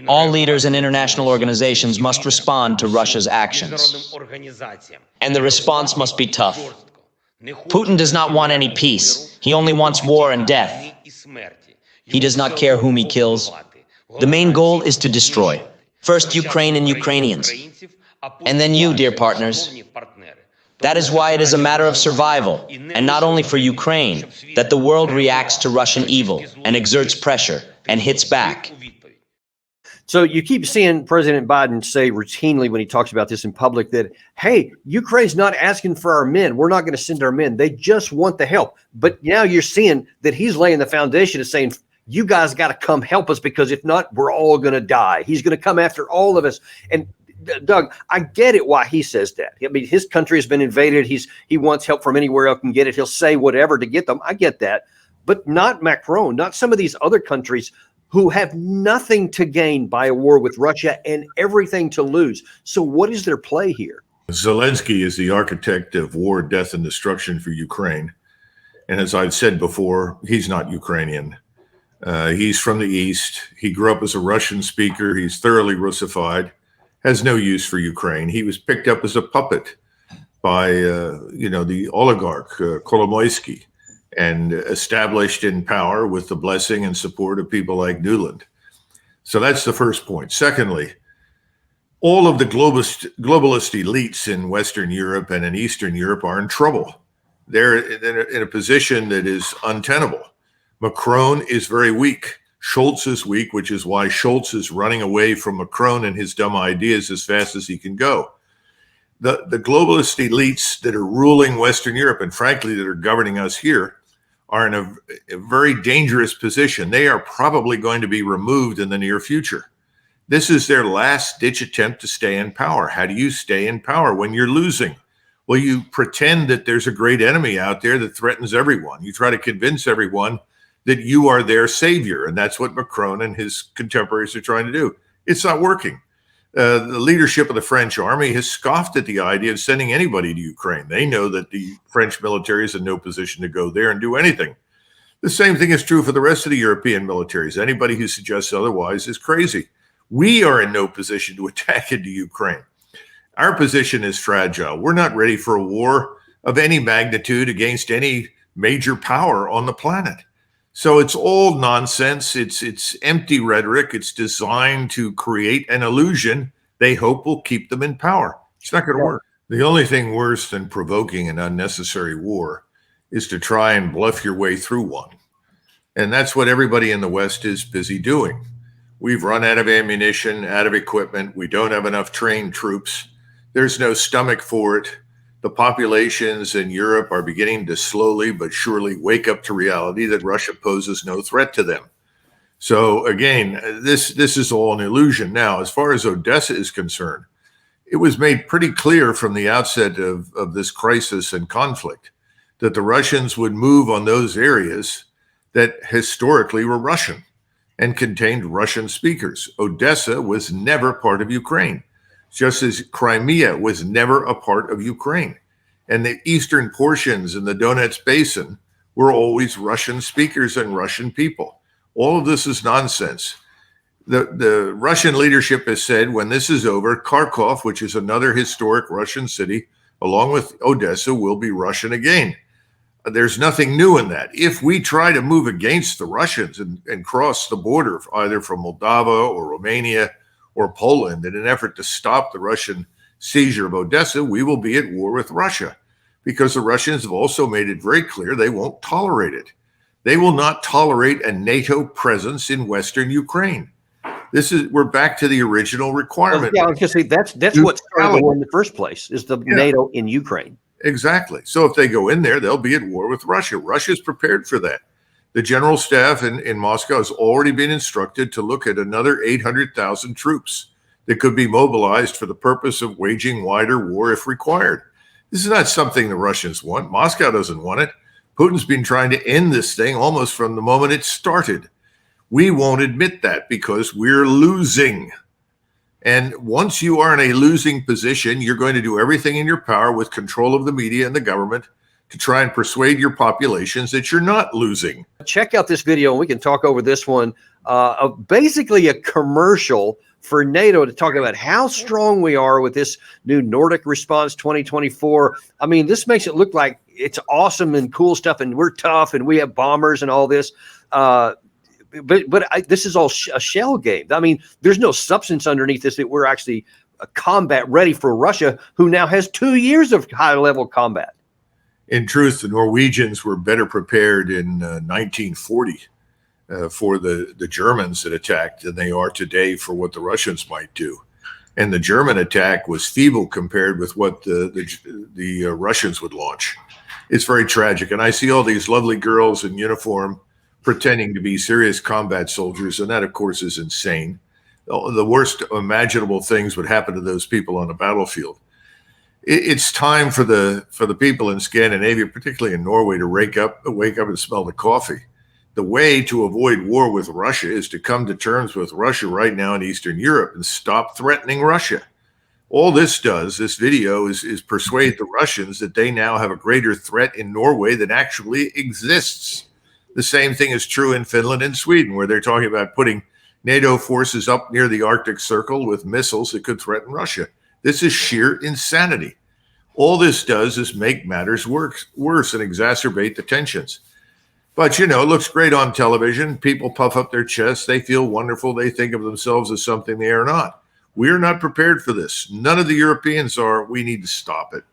All leaders and international organizations must respond to Russia's actions. And the response must be tough. Putin does not want any peace. He only wants war and death. He does not care whom he kills. The main goal is to destroy. First Ukraine and Ukrainians, and then you, dear partners. That is why it is a matter of survival, and not only for Ukraine, that the world reacts to Russian evil and exerts pressure and hits back. So you keep seeing President Biden say routinely when he talks about this in public that, hey, Ukraine's not asking for our men. We're not going to send our men. They just want the help. But now you're seeing that he's laying the foundation of saying, you guys got to come help us, because if not, we're all going to die. He's going to come after all of us. And Doug, I get it why he says that. I mean, his country has been invaded. He wants help from anywhere else can get it. He'll say whatever to get them. I get that. But not Macron, not some of these other countries who have nothing to gain by a war with Russia and everything to lose. So what is their play here? Zelensky is the architect of war, death, and destruction for Ukraine. And as I've said before, he's not Ukrainian. He's from the East. He grew up as a Russian speaker. He's thoroughly Russified, has no use for Ukraine. He was picked up as a puppet by, the oligarch, Kolomoisky, and established in power with the blessing and support of people like Nuland. So that's the first point. Secondly, all of the globalist elites in Western Europe and in Eastern Europe are in trouble. They're in a position that is untenable. Macron is very weak. Scholz is weak, which is why Scholz is running away from Macron and his dumb ideas as fast as he can go. The globalist elites that are ruling Western Europe, and frankly that are governing us here, are in a very dangerous position. They are probably going to be removed in the near future. This is their last-ditch attempt to stay in power. How do you stay in power when you're losing? Well, you pretend that there's a great enemy out there that threatens everyone. You try to convince everyone that you are their savior, and that's what Macron and his contemporaries are trying to do. It's not working. The leadership of the French army has scoffed at the idea of sending anybody to Ukraine. They know that the French military is in no position to go there and do anything. The same thing is true for the rest of the European militaries. Anybody who suggests otherwise is crazy. We are in no position to attack into Ukraine. Our position is fragile. We're not ready for a war of any magnitude against any major power on the planet. So it's all nonsense. It's empty rhetoric. It's designed to create an illusion they hope will keep them in power. It's not going to work. The only thing worse than provoking an unnecessary war is to try and bluff your way through one. And that's what everybody in the West is busy doing. We've run out of ammunition, out of equipment. We don't have enough trained troops. There's no stomach for it. The populations in Europe are beginning to slowly but surely wake up to reality that Russia poses no threat to them. So again, this is all an illusion. Now, as far as Odessa is concerned, it was made pretty clear from the outset of this crisis and conflict that the Russians would move on those areas that historically were Russian and contained Russian speakers. Odessa was never part of Ukraine, just as Crimea was never a part of Ukraine. And the eastern portions in the Donetsk Basin were always Russian speakers and Russian people. All of this is nonsense. The Russian leadership has said when this is over, Kharkov, which is another historic Russian city, along with Odessa, will be Russian again. There's nothing new in that. If we try to move against the Russians and cross the border, either from Moldova or Romania or Poland, in an effort to stop the Russian seizure of Odessa, we will be at war with Russia, because the Russians have also made it very clear they won't tolerate it. They will not tolerate a NATO presence in Western Ukraine. We're back to the original requirement. Yeah, I was going to say that's what started the war in the first place, is the NATO in Ukraine. Exactly. So if they go in there, they'll be at war with Russia. Russia's prepared for that. The general staff in Moscow has already been instructed to look at another 800,000 troops that could be mobilized for the purpose of waging wider war if required. This is not something the Russians want. Moscow doesn't want it. Putin's been trying to end this thing almost from the moment it started. We won't admit that because we're losing. And once you are in a losing position, you're going to do everything in your power with control of the media and the government to try and persuade your populations that you're not losing. Check out this video and we can talk over this one of basically a commercial for NATO to talk about how strong we are with this new Nordic Response 2024. I mean, this makes it look like it's awesome and cool stuff, and we're tough and we have bombers and all this. This is all a shell game. I mean, there's no substance underneath this that we're actually combat ready for Russia, who now has 2 years of high-level combat. In truth, the Norwegians were better prepared in 1940 for the Germans that attacked than they are today for what the Russians might do. And the German attack was feeble compared with what the Russians would launch. It's very tragic. And I see all these lovely girls in uniform pretending to be serious combat soldiers, and that, of course, is insane. The worst imaginable things would happen to those people on the battlefield. It's time for the people in Scandinavia, particularly in Norway, to wake up and smell the coffee. The way to avoid war with Russia is to come to terms with Russia right now in Eastern Europe and stop threatening Russia. All this does, this video, is persuade the Russians that they now have a greater threat in Norway than actually exists. The same thing is true in Finland and Sweden, where they're talking about putting NATO forces up near the Arctic Circle with missiles that could threaten Russia. This is sheer insanity. All this does is make matters worse and exacerbate the tensions. But, you know, it looks great on television. People puff up their chests. They feel wonderful. They think of themselves as something they are not. We are not prepared for this. None of the Europeans are. We need to stop it.